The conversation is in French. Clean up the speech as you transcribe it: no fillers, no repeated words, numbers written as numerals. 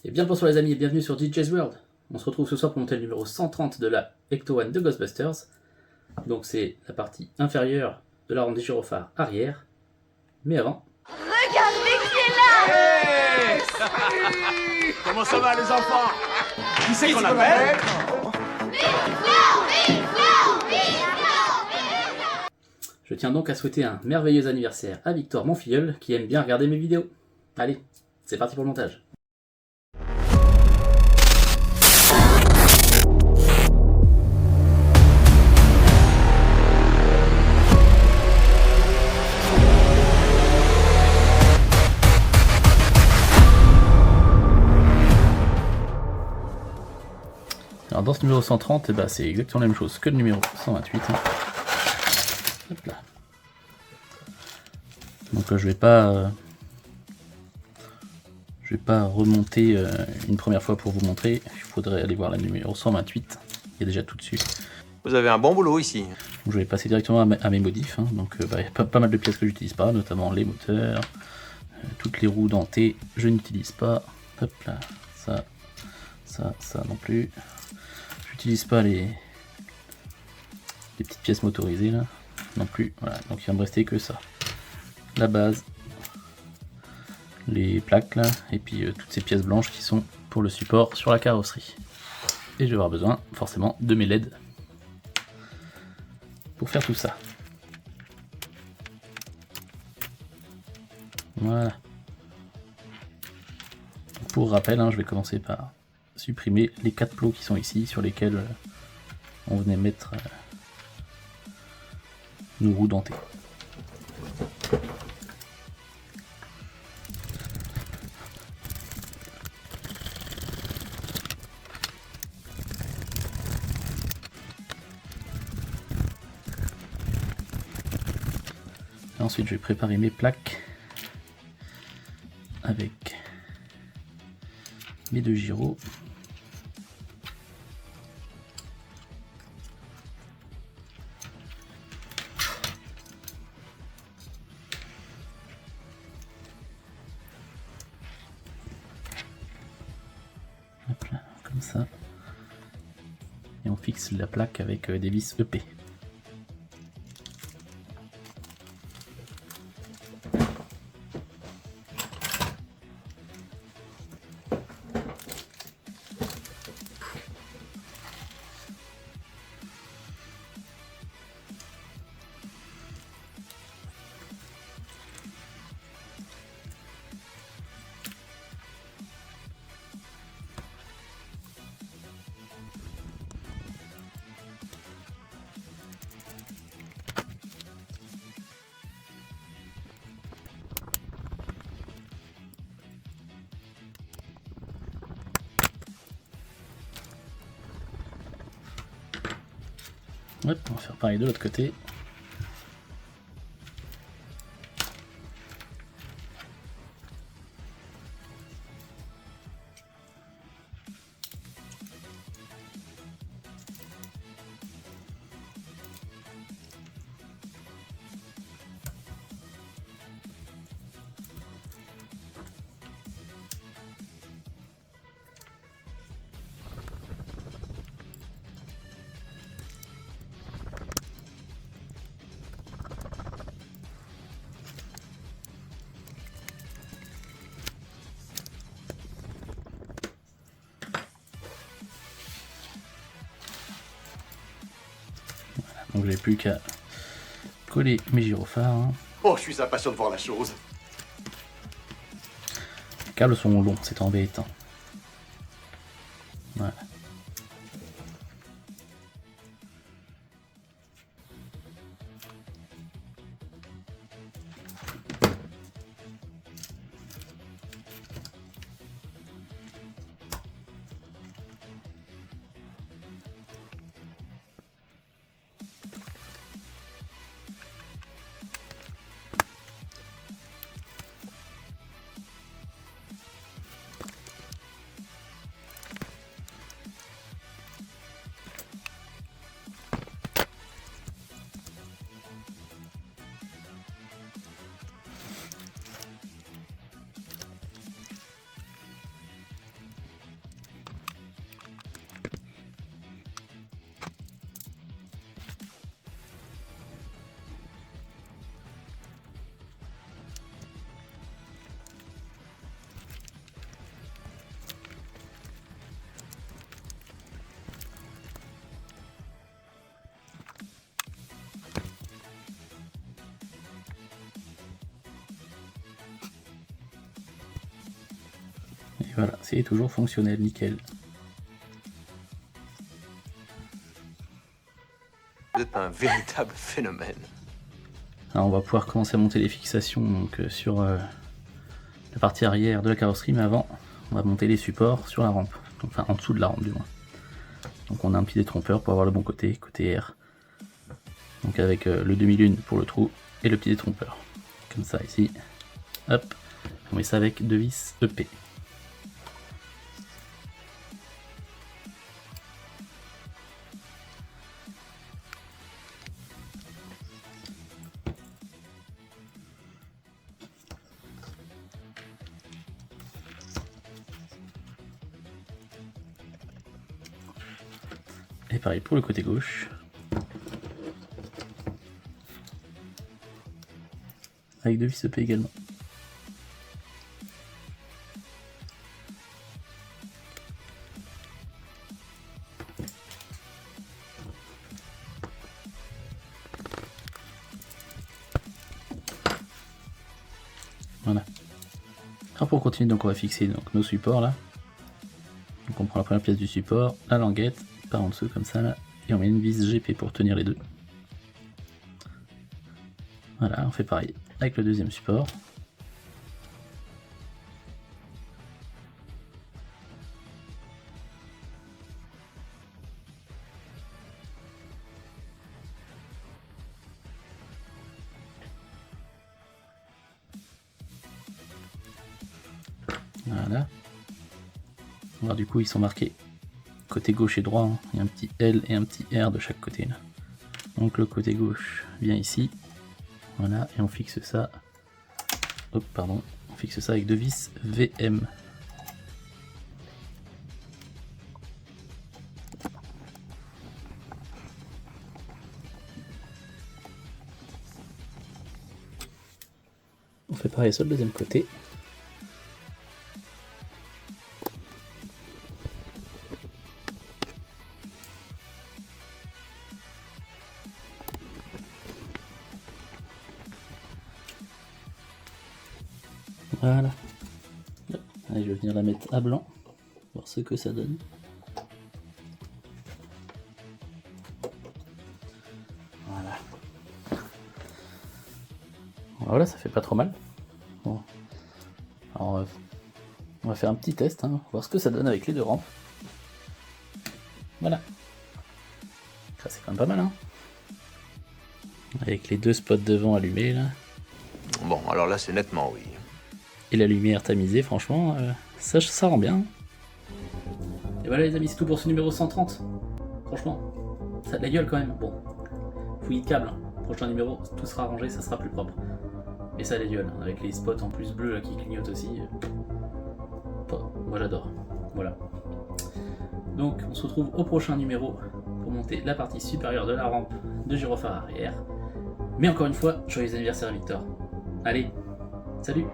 Et bien bonsoir les amis et bienvenue sur DJ's World. On se retrouve ce soir pour monter le numéro 130 de la Ecto One de Ghostbusters. Donc c'est la partie inférieure de la rampe des gyrophares arrière. Mais avant... Regardez qui est là. Hey Comment ça va les enfants? Qui c'est qu'on appelle? Je tiens donc à souhaiter un merveilleux anniversaire à Victor, mon filleul, qui aime bien regarder mes vidéos. Allez, c'est parti pour le montage. Alors dans ce numéro 130, c'est exactement la même chose que le numéro 128. Hop là. Donc je vais pas remonter une première fois pour vous montrer. Il faudrait aller voir la numéro 128. Il y a déjà tout dessus. Vous avez un bon boulot ici. Donc, je vais passer directement à mes modifs. Donc il y a pas mal de pièces que j'utilise pas, notamment les moteurs, toutes les roues dentées, je n'utilise pas. Hop là, ça non plus. J'utilise pas les petites pièces motorisées là non plus. Voilà, donc il va me rester que ça. La base, les plaques là, et puis toutes ces pièces blanches qui sont pour le support sur la carrosserie. Et je vais avoir besoin forcément de mes LED pour faire tout ça. Voilà. Pour rappel, je vais commencer par supprimer les 4 plots qui sont ici, sur lesquels on venait mettre nos roues dentées. Et ensuite je vais préparer mes plaques avec mes 2 gyros. Hop là, comme ça. Et on fixe la plaque avec des vis EP. Hop, on va faire pareil de l'autre côté. Donc j'ai plus qu'à coller mes gyrophares. Oh, je suis impatient de voir la chose. Les câbles sont longs, c'est embêtant. Voilà. Et voilà, c'est toujours fonctionnel, nickel. Vous êtes un véritable phénomène. Alors on va pouvoir commencer à monter les fixations donc, sur la partie arrière de la carrosserie, mais avant on va monter les supports sur la rampe, enfin en dessous de la rampe du moins. Donc on a un petit détrompeur pour avoir le bon côté, côté R. Donc avec le demi-lune pour le trou et le petit détrompeur. Comme ça ici. Hop. On met ça avec 2 vis EP. Et pareil pour le côté gauche. Avec 2 vis EP également. Voilà. Alors pour continuer, donc on va fixer donc nos supports là. Donc on prend la première pièce du support, la languette, par en dessous comme ça là, et on met une vis GP pour tenir les deux. Voilà, on fait pareil avec le deuxième support. Voilà. Alors du coup ils sont marqués côté gauche et droit, hein. Il y a un petit L et un petit R de chaque côté là. Donc le côté gauche vient ici, voilà, et on fixe ça, hop pardon, on fixe ça avec 2 vis VM. On fait pareil sur le deuxième côté. Voilà. Allez, je vais venir la mettre à blanc, voir ce que ça donne. Voilà. Voilà, ça fait pas trop mal. Bon. Alors, on va faire un petit test, hein, voir ce que ça donne avec les deux rampes. Voilà. Ça c'est quand même pas mal, hein. Avec les deux spots devant allumés là. Bon, alors là, c'est nettement oui. Et la lumière tamisée, franchement, ça rend bien. Et voilà les amis, c'est tout pour ce numéro 130. Franchement, ça a de la gueule quand même. Bon, fouillis de câble. Prochain numéro, tout sera rangé, ça sera plus propre. Et ça a de la gueule, avec les spots en plus bleus là, qui clignotent aussi. Bon, moi j'adore. Voilà. Donc on se retrouve au prochain numéro pour monter la partie supérieure de la rampe de gyrophare arrière. Mais encore une fois, joyeux anniversaire Victor. Allez, salut!